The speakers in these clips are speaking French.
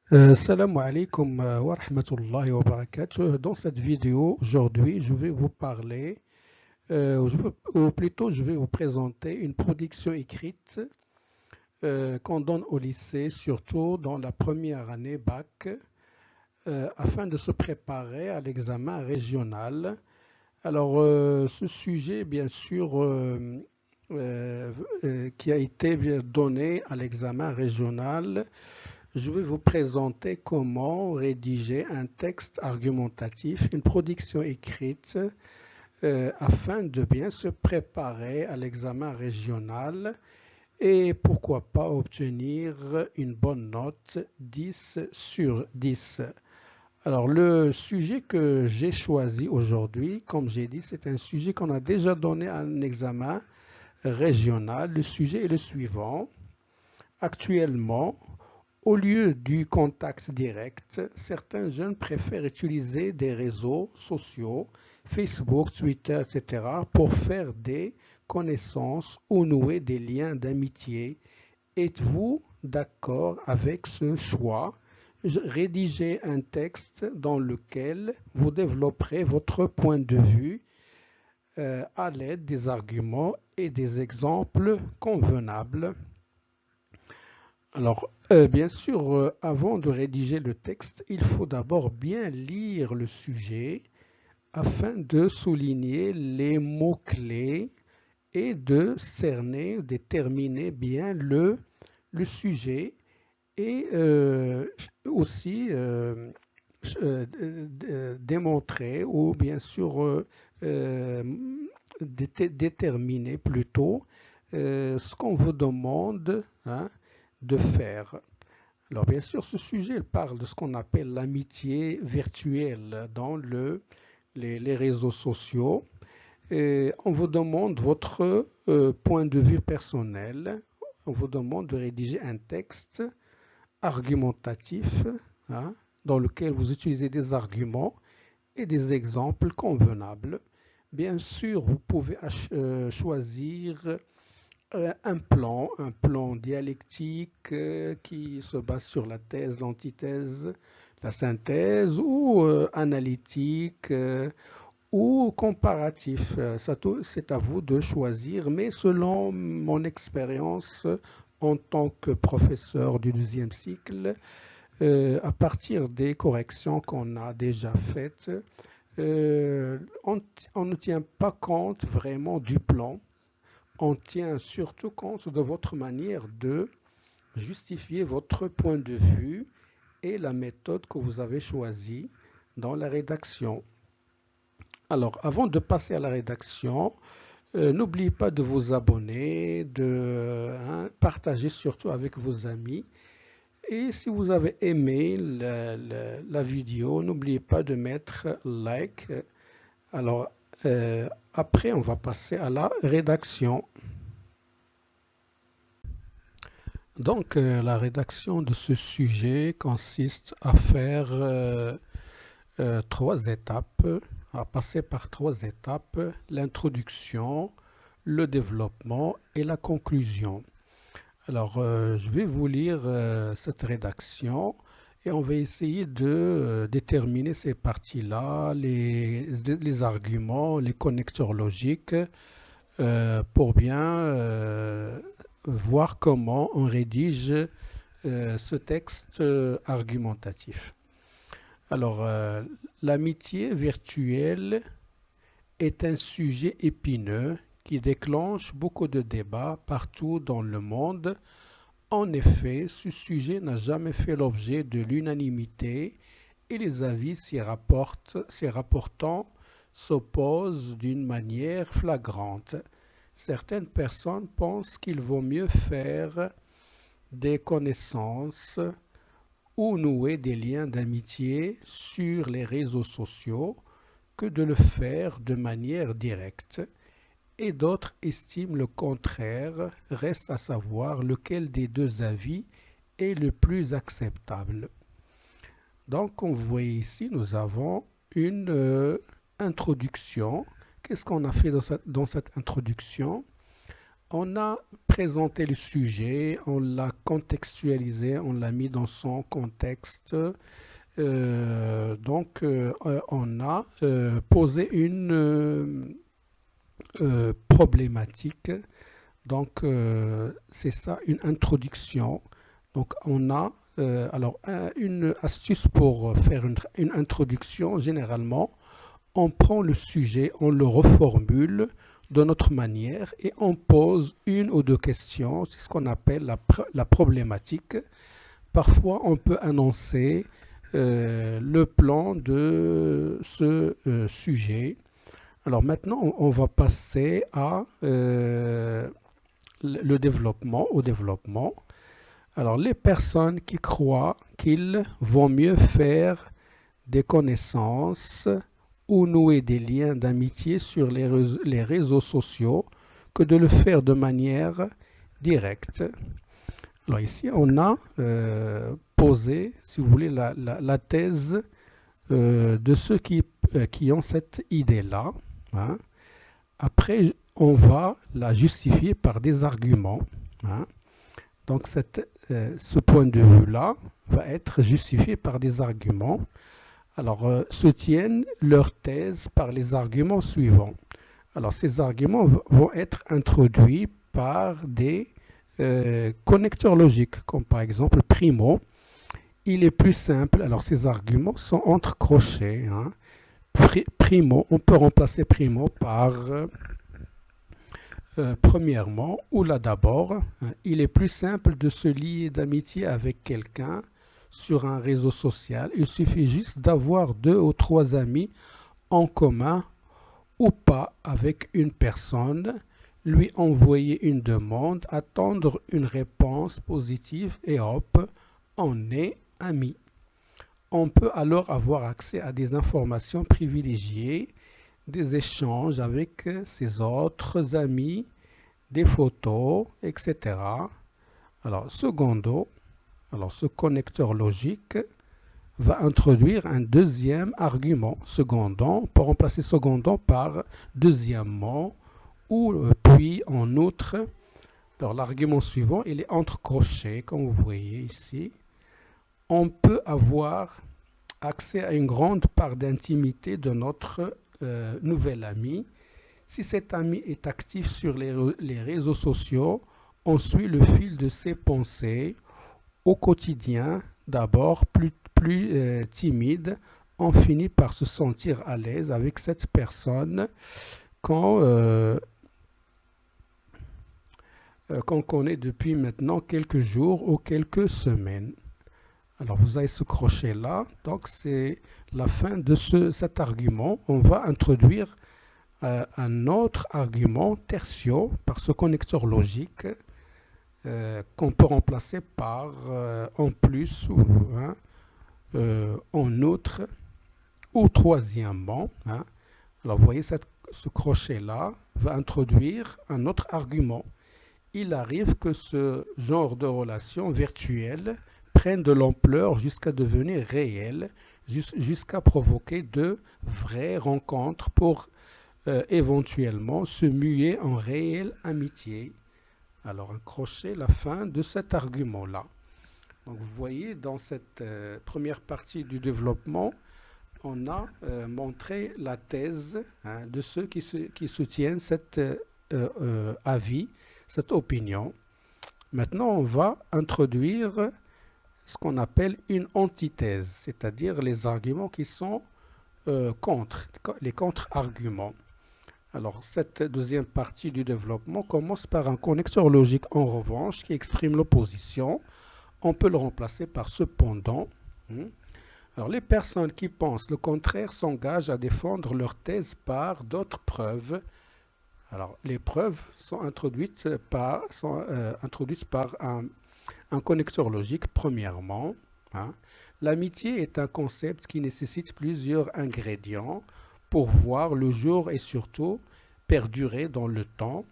Salam alaikum wa rahmatullahi wa barakatuh. Dans cette vidéo, aujourd'hui, je vais vous parler, ou plutôt, je vais vous présenter une production écrite qu'on donne au lycée, surtout dans la première année bac, afin de se préparer à l'examen régional. Alors, ce sujet, bien sûr, euh, qui a été donné à l'examen régional, je vais vous présenter comment rédiger un texte argumentatif, une production écrite, afin de bien se préparer à l'examen régional et pourquoi pas obtenir une bonne note 10 sur 10. Alors le sujet que j'ai choisi aujourd'hui, comme j'ai dit, c'est un sujet qu'on a déjà donné à un examen régional. Le sujet est le suivant. Actuellement, au lieu du contact direct, certains jeunes préfèrent utiliser des réseaux sociaux, Facebook, Twitter, etc., pour faire des connaissances ou nouer des liens d'amitié. Êtes-vous d'accord avec ce choix? Rédigez un texte dans lequel vous développerez votre point de vue à l'aide des arguments et des exemples convenables. Alors, bien sûr, avant de rédiger le texte, il faut d'abord bien lire le sujet afin de souligner les mots-clés et de cerner, déterminer bien le sujet et aussi démontrer ou bien sûr déterminer plutôt ce qu'on vous demande, hein, de faire. Alors bien sûr, ce sujet il parle de ce qu'on appelle l'amitié virtuelle dans les réseaux sociaux. Et on vous demande votre point de vue personnel. On vous demande de rédiger un texte argumentatif, hein, dans lequel vous utilisez des arguments et des exemples convenables. Bien sûr, vous pouvez choisir un plan dialectique qui se base sur la thèse, l'antithèse, la synthèse, ou analytique ou comparatif. C'est à vous de choisir, mais selon mon expérience en tant que professeur du deuxième cycle, à partir des corrections qu'on a déjà faites, on ne tient pas compte vraiment du plan. On tient surtout compte de votre manière de justifier votre point de vue et la méthode que vous avez choisie dans la rédaction. Alors, avant de passer à la rédaction, n'oubliez pas de vous abonner, de partager surtout avec vos amis. Et si vous avez aimé la vidéo, n'oubliez pas de mettre like. Alors, après, on va passer à la rédaction. Donc, la rédaction de ce sujet consiste à faire trois étapes, à passer par trois étapes, l'introduction, le développement et la conclusion. Alors, je vais vous lire cette rédaction et on va essayer de déterminer ces parties-là, les arguments, les connecteurs logiques, pour bien voir comment on rédige ce texte argumentatif. Alors, l'amitié virtuelle est un sujet épineux qui déclenche beaucoup de débats partout dans le monde. En effet, ce sujet n'a jamais fait l'objet de l'unanimité et les avis s'y rapportant s'opposent d'une manière flagrante. Certaines personnes pensent qu'il vaut mieux faire des connaissances ou nouer des liens d'amitié sur les réseaux sociaux que de le faire de manière directe. Et d'autres estiment le contraire. Reste à savoir lequel des deux avis est le plus acceptable. Donc, comme vous voyez ici, nous avons une introduction. Qu'est-ce qu'on a fait dans cette introduction? On a présenté le sujet, on l'a contextualisé, on l'a mis dans son contexte. On a posé une problématique. Donc, c'est ça, une introduction. Donc, on a une astuce pour faire une introduction. Généralement, on prend le sujet, on le reformule de notre manière et on pose une ou deux questions. C'est ce qu'on appelle la problématique. Parfois, on peut annoncer le plan de ce sujet. Alors maintenant, on va passer à au développement. Alors, les personnes qui croient qu'il vaut mieux faire des connaissances ou nouer des liens d'amitié sur les réseaux sociaux que de le faire de manière directe. Alors ici, on a posé, si vous voulez, la thèse de ceux qui ont cette idée-là. Hein. Après, on va la justifier par des arguments. Hein. Donc, ce point de vue-là va être justifié par des arguments. Alors, soutiennent leur thèse par les arguments suivants. Alors, ces arguments vont être introduits par des connecteurs logiques, comme par exemple Primo. Il est plus simple. Alors, ces arguments sont entre crochets. Hein. Primo, on peut remplacer Primo par premièrement, ou là d'abord, il est plus simple de se lier d'amitié avec quelqu'un sur un réseau social. Il suffit juste d'avoir 2 ou 3 amis en commun ou pas avec une personne, lui envoyer une demande, attendre une réponse positive et hop, on est amis. On peut alors avoir accès à des informations privilégiées, des échanges avec ses autres amis, des photos, etc. Alors, ce connecteur logique va introduire un deuxième argument, secondant, pour remplacer secondant par deuxièmement, ou puis en outre. Alors, l'argument suivant, il est entre crochets, comme vous voyez ici. On peut avoir accès à une grande part d'intimité de notre nouvel ami. Si cet ami est actif sur les réseaux sociaux, on suit le fil de ses pensées au quotidien. D'abord, plus timide, on finit par se sentir à l'aise avec cette personne qu'on connaît depuis maintenant quelques jours ou quelques semaines. Alors, vous avez ce crochet-là. Donc, c'est la fin de cet argument. On va introduire un autre argument tertio par ce connecteur logique qu'on peut remplacer par en plus ou en outre ou troisièmement. Hein. Alors, vous voyez, ce crochet-là va introduire un autre argument. Il arrive que ce genre de relation virtuelle prennent de l'ampleur jusqu'à devenir réelles, jusqu'à provoquer de vraies rencontres pour éventuellement se muer en réelle amitié. Alors, un crochet, la fin de cet argument-là. Donc, vous voyez, dans cette première partie du développement, on a montré la thèse de ceux qui soutiennent cet avis, cette opinion. Maintenant, on va introduire ce qu'on appelle une antithèse, c'est-à-dire les arguments qui sont les contre-arguments. Alors, cette deuxième partie du développement commence par un connecteur logique en revanche qui exprime l'opposition. On peut le remplacer par cependant. Alors, les personnes qui pensent le contraire s'engagent à défendre leur thèse par d'autres preuves. Alors, les preuves sont introduites par un connecteur logique, premièrement. L'amitié est un concept qui nécessite plusieurs ingrédients pour voir le jour et surtout perdurer dans le temps,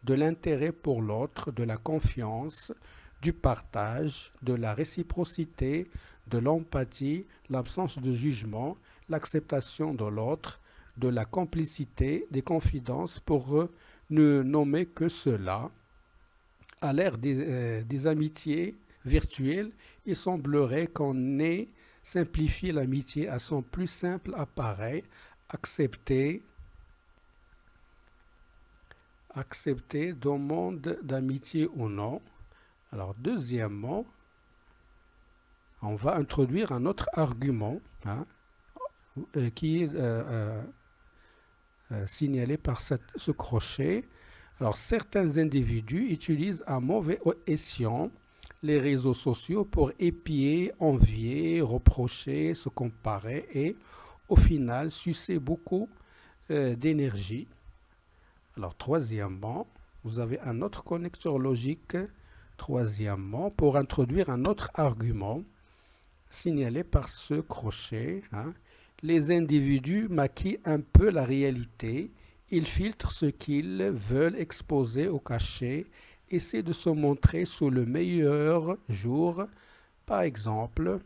de l'intérêt pour l'autre, de la confiance, du partage, de la réciprocité, de l'empathie, l'absence de jugement, l'acceptation de l'autre, de la complicité, des confidences pour ne nommer que cela. À l'ère des amitiés virtuelles, il semblerait qu'on ait simplifié l'amitié à son plus simple appareil, accepter dans le monde d'amitié ou non. Alors, deuxièmement, on va introduire un autre argument qui est signalé par ce crochet. Alors, certains individus utilisent à mauvais escient les réseaux sociaux pour épier, envier, reprocher, se comparer et, au final, sucer beaucoup d'énergie. Alors, troisièmement, vous avez un autre connecteur logique. Troisièmement, pour introduire un autre argument signalé par ce crochet, les individus maquillent un peu la réalité. Ils filtrent ce qu'ils veulent exposer au cachet, essaient de se montrer sous le meilleur jour. Par exemple,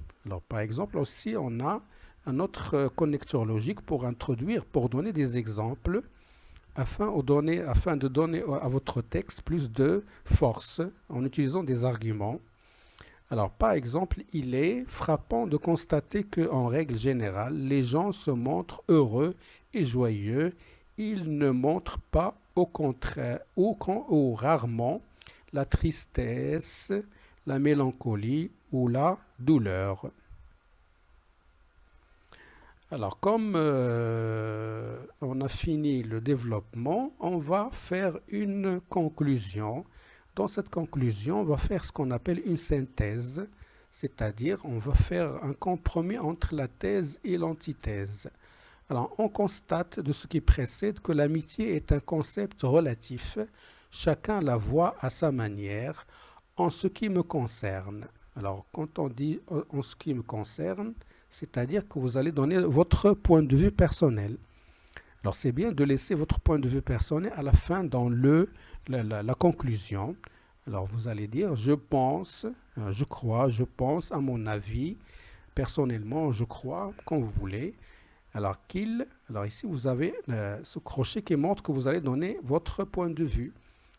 aussi, on a un autre connecteur logique pour donner des exemples, afin de donner à votre texte plus de force en utilisant des arguments. Alors, par exemple, il est frappant de constater qu'en règle générale, les gens se montrent heureux et joyeux. Ils ne montrent pas, au contraire, ou rarement, la tristesse, la mélancolie ou la douleur. Alors, comme on a fini le développement, on va faire une conclusion. Dans cette conclusion, on va faire ce qu'on appelle une synthèse, c'est-à-dire on va faire un compromis entre la thèse et l'antithèse. Alors, on constate de ce qui précède que l'amitié est un concept relatif. Chacun la voit à sa manière. En ce qui me concerne. Alors, quand on dit en ce qui me concerne, c'est-à-dire que vous allez donner votre point de vue personnel. Alors, c'est bien de laisser votre point de vue personnel à la fin dans la conclusion. Alors, vous allez dire, je pense, je crois, je pense, à mon avis, personnellement, je crois, quand vous voulez. Alors ici, vous avez ce crochet qui montre que vous allez donner votre point de vue.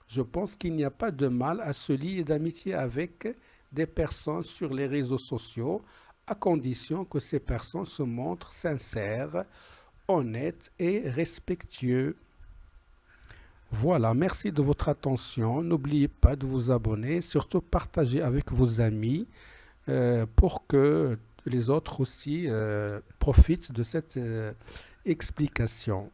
Je pense qu'il n'y a pas de mal à se lier d'amitié avec des personnes sur les réseaux sociaux, à condition que ces personnes se montrent sincères, honnêtes et respectueux. Voilà, merci de votre attention. N'oubliez pas de vous abonner, surtout partager avec vos amis pour que les autres aussi profitent de cette explication.